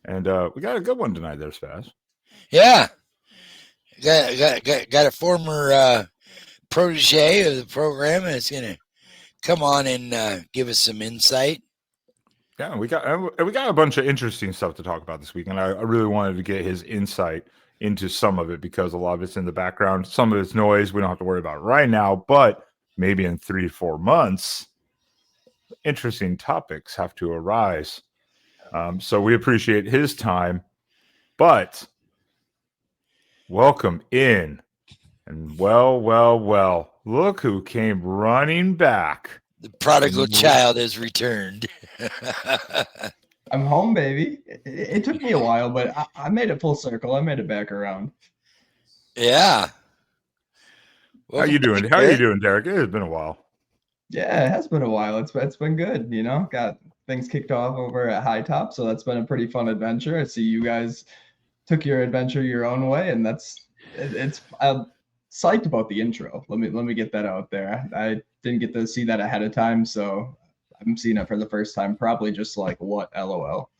And we got a good one tonight there, Spaz. Yeah, got a former protege of the program that's going to come on and give us some insight. Yeah, we got a bunch of interesting stuff to talk about this week, and I really wanted to get his insight into some of it because a lot of it's in the background. Some of it's noise we don't have to worry about right now, but maybe in 3 to 4 months, interesting topics have to arise. So we appreciate his time, but welcome in. And well, look who came running back. The prodigal child has returned. I'm home, baby. It took me a while, but I made it full circle. I made it back around. Yeah. How you doing? How are you doing, Derek? It has been a while. Yeah, it has been a while. It's been good, you know. Got things kicked off over at High Top, so that's been a pretty fun adventure. I see you guys took your adventure your own way, and I'm psyched about the intro. Let me get that out there. I didn't get to see that ahead of time, so I'm seeing it for the first time. Probably just like what, LOL.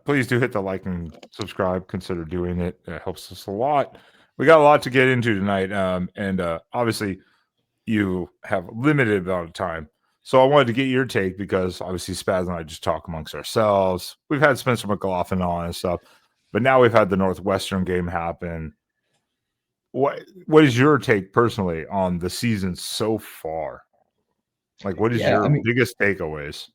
Please do hit the like and subscribe. Consider doing it. It helps us a lot. We got a lot to get into tonight, and obviously you have a limited amount of time. So I wanted to get your take because obviously Spaz and I just talk amongst ourselves. We've had Spencer McLaughlin on and stuff, but now we've had the Northwestern game happen. What is your take personally on the season so far? Like, what is your biggest takeaways?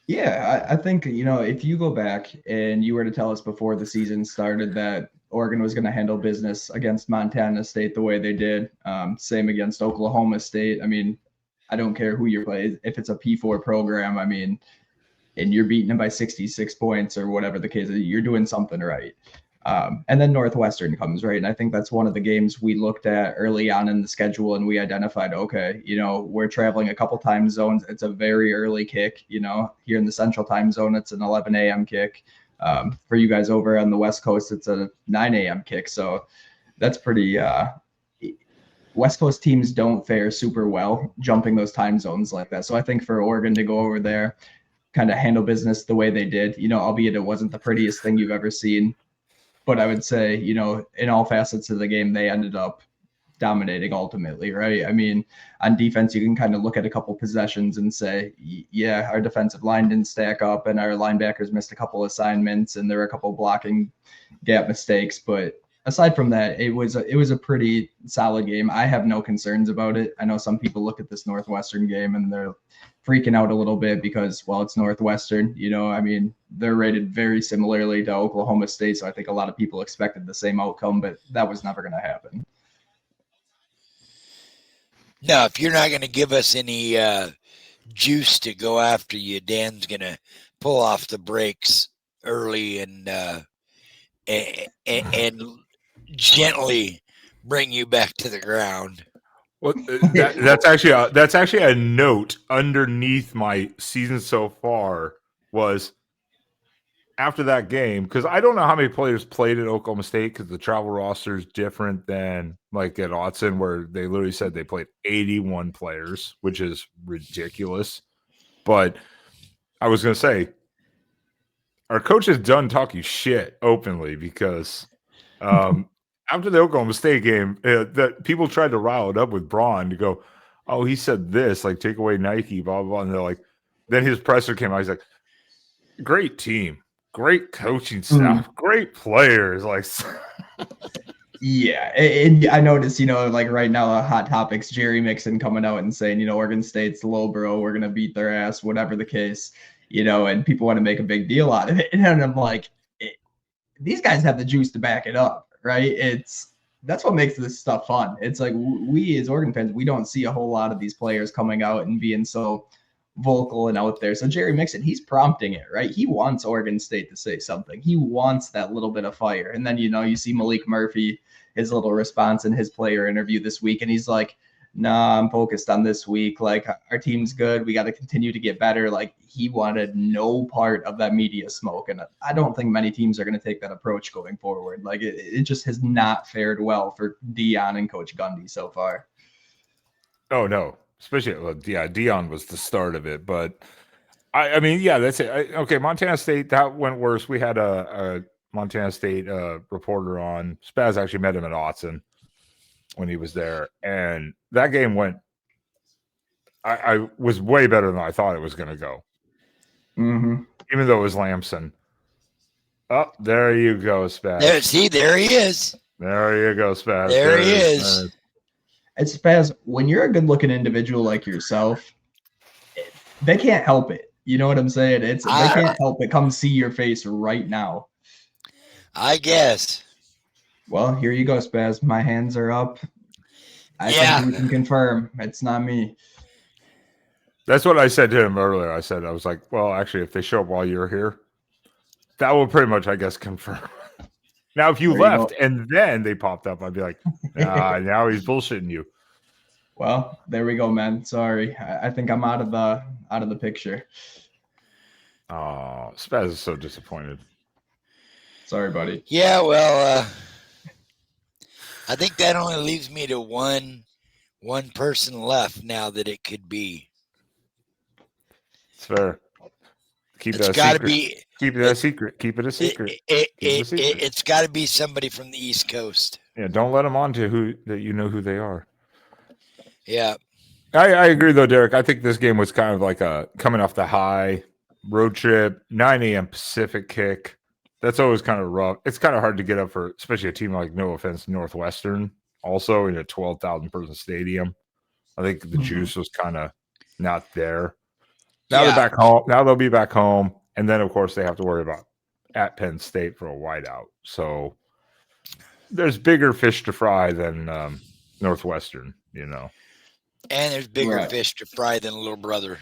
Yeah, I think, if you go back and you were to tell us before the season started that Oregon was going to handle business against Montana State the way they did, same against Oklahoma State. I mean, I don't care who you play. If it's a P4 program, I mean, and you're beating them by 66 points or whatever the case is, you're doing something right. And then Northwestern comes, right? And I think that's one of the games we looked at early on in the schedule and we identified, okay, we're traveling a couple time zones. It's a very early kick, here in the central time zone, it's an 11 a.m. kick. For you guys over on the West Coast, it's a 9 a.m. kick. So that's pretty, West Coast teams don't fare super well jumping those time zones like that. So I think for Oregon to go over there, kind of handle business the way they did, albeit it wasn't the prettiest thing you've ever seen. But I would say, in all facets of the game, they ended up dominating ultimately, right? I mean, on defense, you can kind of look at a couple possessions and say, yeah, our defensive line didn't stack up and our linebackers missed a couple assignments and there were a couple blocking gap mistakes. But aside from that, it was a pretty solid game. I have no concerns about it. I know some people look at this Northwestern game and they're freaking out a little bit because, well, it's Northwestern, I mean, they're rated very similarly to Oklahoma State. So I think a lot of people expected the same outcome, but that was never going to happen. No, if you're not going to give us any juice to go after you, Dan's going to pull off the brakes early and gently bring you back to the ground. Well, that's actually a note underneath my season so far was after that game, because I don't know how many players played at Oklahoma State because the travel roster is different than like at Autzen, where they literally said they played 81 players, which is ridiculous. But I was going to say, our coach is done talking shit openly because after the Oklahoma State game, that people tried to rile it up with Braun to go, oh, he said this, like take away Nike, blah, blah, blah. And they're like, then his presser came out. He's like, great team, great coaching staff, great players. Like, yeah. And I noticed, like right now, Hot Topics, Jerry Mixon coming out and saying, Oregon State's low, bro. We're going to beat their ass, whatever the case, and people want to make a big deal out of it. And I'm like, these guys have the juice to back it up. Right. That's what makes this stuff fun. It's like we as Oregon fans, we don't see a whole lot of these players coming out and being so vocal and out there. So Jerry Mixon, he's prompting it, right? He wants Oregon State to say something. He wants that little bit of fire. And then, you see Malik Murphy, his little response in his player interview this week. And he's like, nah, I'm focused on this week. Like, our team's good. We got to continue to get better. Like, he wanted no part of that media smoke. And I don't think many teams are going to take that approach going forward. Like, it just has not fared well for Deion and Coach Gundy so far. Oh, no. Especially, Deion was the start of it. But I mean, yeah, that's it. Okay, Montana State, that went worse. We had a Montana State reporter on. Spaz actually met him at Autzen when he was there, and that game went. I was way better than I thought it was going to go, even though it was Lamson. Oh, there you go, Spaz. There he is. There you go, Spaz. There he is. It's Spaz. When you're a good-looking individual like yourself, they can't help it. You know what I'm saying? They can't help it. Come see your face right now. I guess. Well, here you go, Spaz. My hands are up. I think we can confirm it's not me. That's what I said to him earlier. I was like, well, actually, if they show up while you're here, that will pretty much, I guess, confirm. Now, if you left and then they popped up, I'd be like, nah, now he's bullshitting you. Well, there we go, man. Sorry. I think I'm out of the picture. Oh, Spaz is so disappointed. Sorry, buddy. Yeah, well, I think that only leaves me to one person left now that it could be. It's fair. Keep It's that got to secret. be. Keep it a secret. Keep it a secret. It's got to be somebody from the East Coast. Yeah, don't let them on to that you know who they are. Yeah. I agree, though, Derek. I think this game was kind of like a coming off the high road trip, 9 a.m. Pacific kick. That's always kind of rough. It's kind of hard to get up for, especially a team like, no offense, Northwestern, also in a 12,000 person stadium. I think the juice was kind of not there. Now they're back home. Now they'll be back home. And then, of course, they have to worry about at Penn State for a whiteout. So there's bigger fish to fry than Northwestern, you know. And there's bigger fish to fry than a little brother.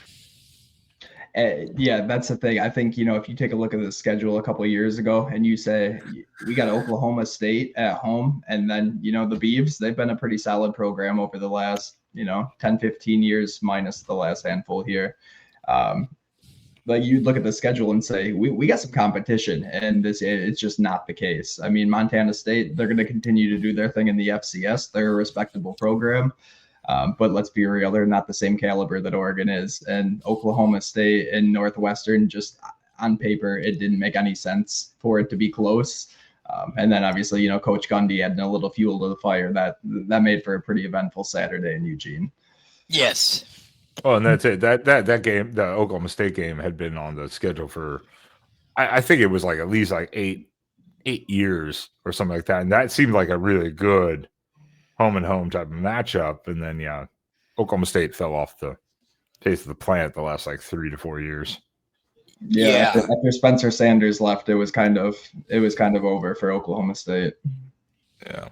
Yeah, that's the thing. I think, if you take a look at the schedule a couple of years ago and you say we got Oklahoma State at home and then, the Beavs, they've been a pretty solid program over the last, 10, 15 years minus the last handful here. Like you look at the schedule and say, we got some competition, and it's just not the case. I mean, Montana State, they're going to continue to do their thing in the FCS. They're a respectable program. But let's be real, they're not the same caliber that Oregon is. And Oklahoma State and Northwestern, just on paper, it didn't make any sense for it to be close. And then obviously, Coach Gundy adding a little fuel to the fire that made for a pretty eventful Saturday in Eugene. Yes. Oh, and that's it. That game, the Oklahoma State game, had been on the schedule for, I think it was like at least like eight years or something like that. And that seemed like a really good home and home type of matchup. And then, Oklahoma State fell off the face of the planet the last like 3 to 4 years. Yeah. After Spencer Sanders left, it was kind of over for Oklahoma State. Yeah.